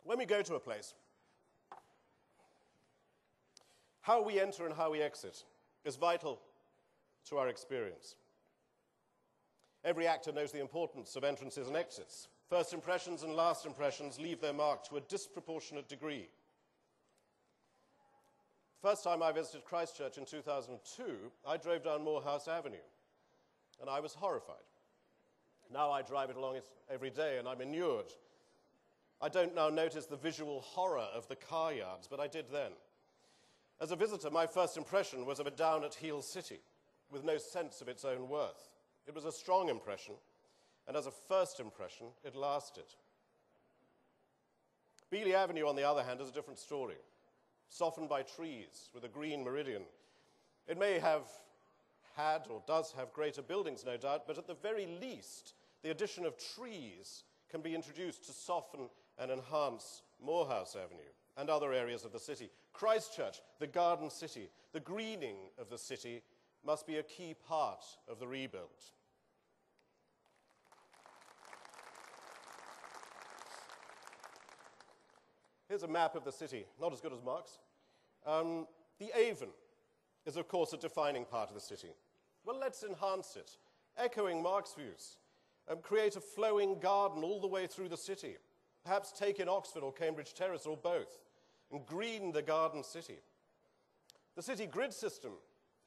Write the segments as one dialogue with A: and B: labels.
A: When we go to a place, how we enter and how we exit is vital to our experience. Every actor knows the importance of entrances and exits. First impressions and last impressions leave their mark to a disproportionate degree. First time I visited Christchurch in 2002, I drove down Moorhouse Avenue, and I was horrified. Now I drive it along it every day, and I'm inured. I don't now notice the visual horror of the car yards, but I did then. As a visitor, my first impression was of a down-at-heel city, with no sense of its own worth. It was a strong impression, and as a first impression, it lasted. Beeley Avenue, on the other hand, is a different story. Softened by trees with a green meridian. It may have had or does have greater buildings, no doubt, but at the very least, the addition of trees can be introduced to soften and enhance Moorhouse Avenue and other areas of the city. Christchurch, the garden city, the greening of the city must be a key part of the rebuild. Here's a map of the city, not as good as Mark's. The Avon is, of course, a defining part of the city. Well, let's enhance it, echoing Mark's views. Create a flowing garden all the way through the city. Perhaps take in Oxford or Cambridge Terrace or both, and green the garden city. The city grid system,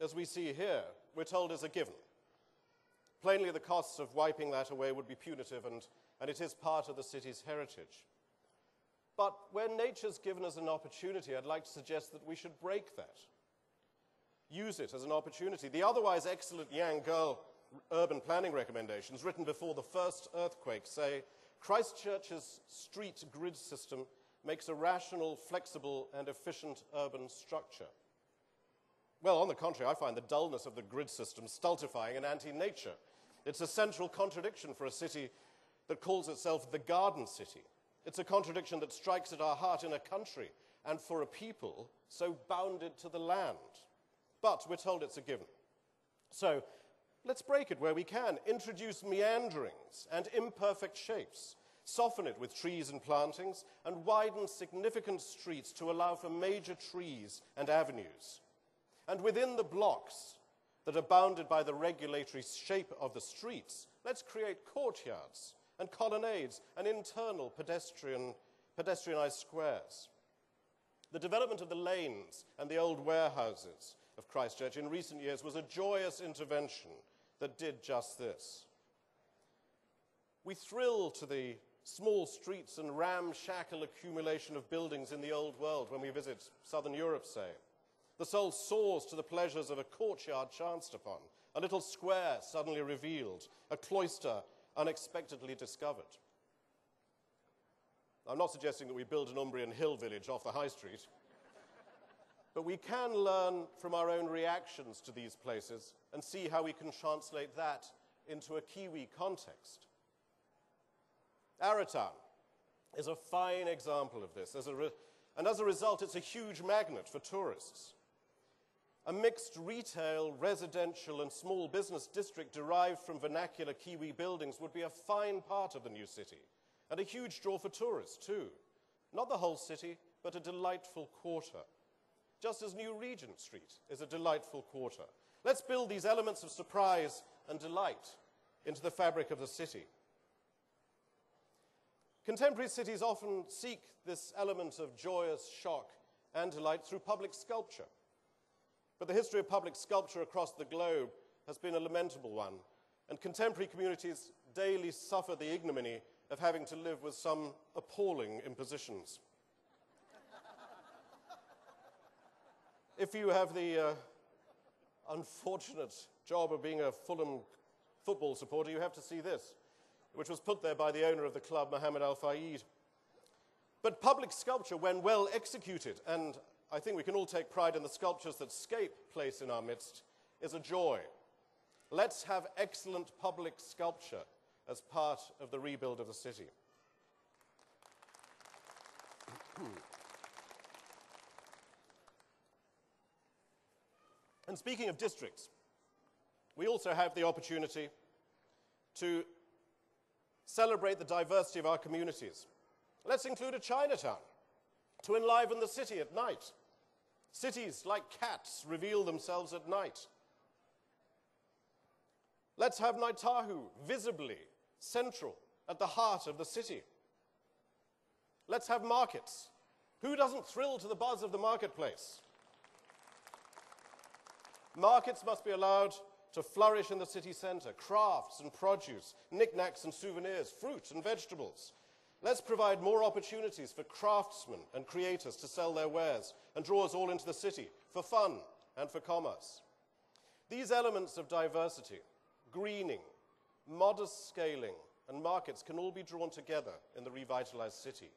A: as we see here, we're told is a given. Plainly, the costs of wiping that away would be punitive, and it is part of the city's heritage. But when nature's given us an opportunity, I'd like to suggest that we should break that. Use it as an opportunity. The otherwise excellent Yang Girl urban planning recommendations written before the first earthquake say, Christchurch's street grid system makes a rational, flexible, and efficient urban structure. Well, on the contrary, I find the dullness of the grid system stultifying and anti-nature. It's a central contradiction for a city that calls itself the garden city. It's a contradiction that strikes at our heart in a country and for a people so bounded to the land. But we're told it's a given. So let's break it where we can. Introduce meanderings and imperfect shapes. Soften it with trees and plantings, and widen significant streets to allow for major trees and avenues. And within the blocks that are bounded by the regulatory shape of the streets, let's create courtyards and colonnades and internal pedestrianized squares. The development of the lanes and the old warehouses of Christchurch in recent years was a joyous intervention that did just this. We thrill to the small streets and ramshackle accumulation of buildings in the old world when we visit southern Europe, say. The soul soars to the pleasures of a courtyard chanced upon, a little square suddenly revealed, a cloister unexpectedly discovered. I'm not suggesting that we build an Umbrian hill village off the high street, but we can learn from our own reactions to these places and see how we can translate that into a Kiwi context. Arrowtown is a fine example of this, and as a result, it's a huge magnet for tourists. A mixed retail, residential, and small business district derived from vernacular Kiwi buildings would be a fine part of the new city, and a huge draw for tourists, too. Not the whole city, but a delightful quarter. Just as New Regent Street is a delightful quarter. Let's build these elements of surprise and delight into the fabric of the city. Contemporary cities often seek this element of joyous shock and delight through public sculpture. But the history of public sculpture across the globe has been a lamentable one, and contemporary communities daily suffer the ignominy of having to live with some appalling impositions. If you have the unfortunate job of being a Fulham football supporter, you have to see this, which was put there by the owner of the club, Mohammed Al-Fayed. But public sculpture, when well executed, and I think we can all take pride in the sculptures that Scape place in our midst, is a joy. Let's have excellent public sculpture as part of the rebuild of the city. And speaking of districts, we also have the opportunity to celebrate the diversity of our communities. Let's include a Chinatown to enliven the city at night. Cities, like cats, reveal themselves at night. Let's have Naitahu visibly central at the heart of the city. Let's have markets. Who doesn't thrill to the buzz of the marketplace? Markets must be allowed to flourish in the city centre. Crafts and produce, knickknacks and souvenirs, fruit and vegetables. Let's provide more opportunities for craftsmen and creators to sell their wares and draw us all into the city for fun and for commerce. These elements of diversity, greening, modest scaling, and markets can all be drawn together in the revitalized city.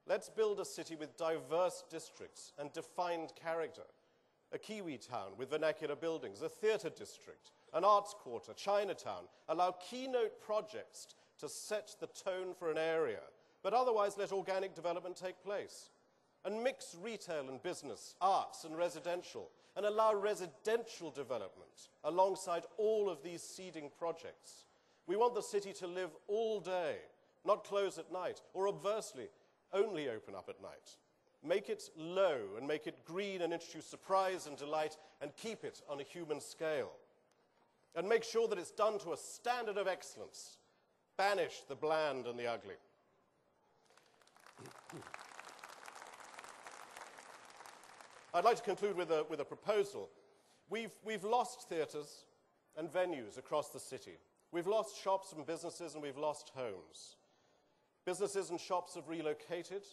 A: Let's build a city with diverse districts and defined character. A Kiwi town with vernacular buildings, a theatre district, an arts quarter, Chinatown. Allow keynote projects to set the tone for an area, but otherwise let organic development take place. And mix retail and business, arts and residential, and allow residential development alongside all of these seeding projects. We want the city to live all day, not close at night, or obversely, only open up at night. Make it low and make it green and introduce surprise and delight and keep it on a human scale. And make sure that it's done to a standard of excellence. Banish the bland and the ugly. I'd like to conclude with a proposal. We've lost theatres and venues across the city. We've lost shops and businesses, and we've lost homes. Businesses and shops have relocated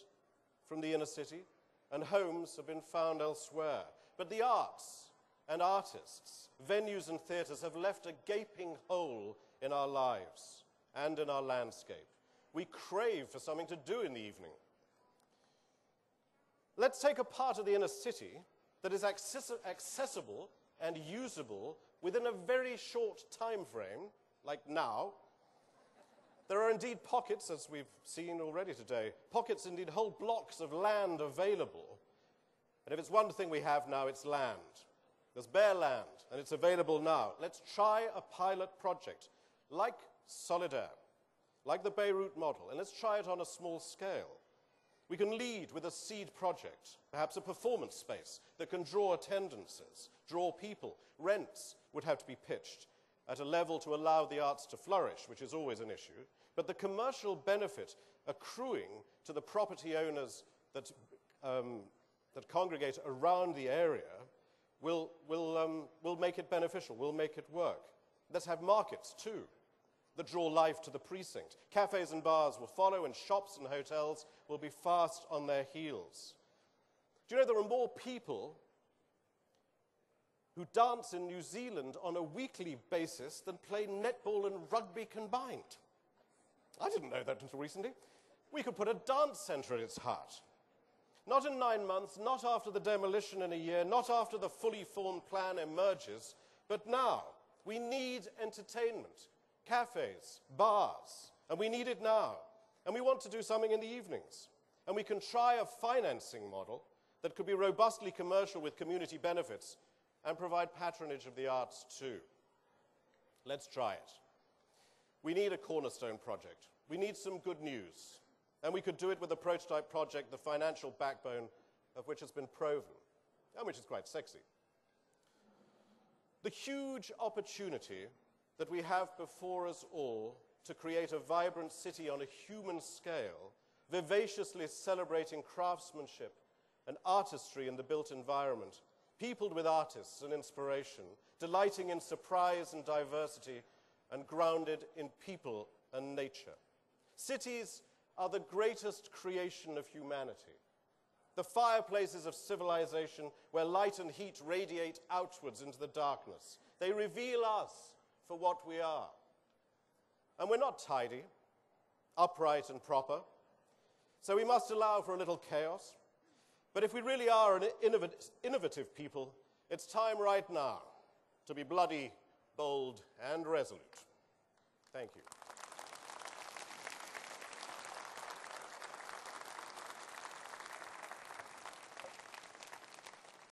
A: from the inner city, and homes have been found elsewhere. But the arts and artists, venues and theatres have left a gaping hole in our lives and in our landscape. We crave for something to do in the evening. Let's take a part of the inner city that is accessible and usable within a very short time frame, like now. There are indeed pockets, as we've seen already today, pockets, indeed whole blocks of land available. And if it's one thing we have now, it's land. There's bare land, and it's available now. Let's try a pilot project like Solidaire, like the Beirut model, and let's try it on a small scale. We can lead with a seed project, perhaps a performance space that can draw attendances, draw people. Rents would have to be pitched at a level to allow the arts to flourish, which is always an issue, but the commercial benefit accruing to the property owners that congregate around the area will make it beneficial, will make it work. Let's have markets too that draw life to the precinct. Cafes and bars will follow, and shops and hotels will be fast on their heels. Do you know there are more people who dance in New Zealand on a weekly basis than play netball and rugby combined? I didn't know that until recently. We could put a dance centre at its heart. Not in 9 months, not after the demolition in a year, not after the fully formed plan emerges, but now. We need entertainment, cafes, bars, and we need it now. And we want to do something in the evenings. And we can try a financing model that could be robustly commercial with community benefits and provide patronage of the arts too. Let's try it. We need a cornerstone project. We need some good news. And we could do it with a prototype project, the financial backbone of which has been proven, and which is quite sexy. The huge opportunity that we have before us all to create a vibrant city on a human scale, vivaciously celebrating craftsmanship and artistry in the built environment, peopled with artists and inspiration, delighting in surprise and diversity, and grounded in people and nature. Cities are the greatest creation of humanity, the fireplaces of civilization where light and heat radiate outwards into the darkness. They reveal us for what we are. And we're not tidy, upright and proper, so we must allow for a little chaos. But if we really are an innovative people, it's time right now to be bloody, bold, and resolute. Thank you.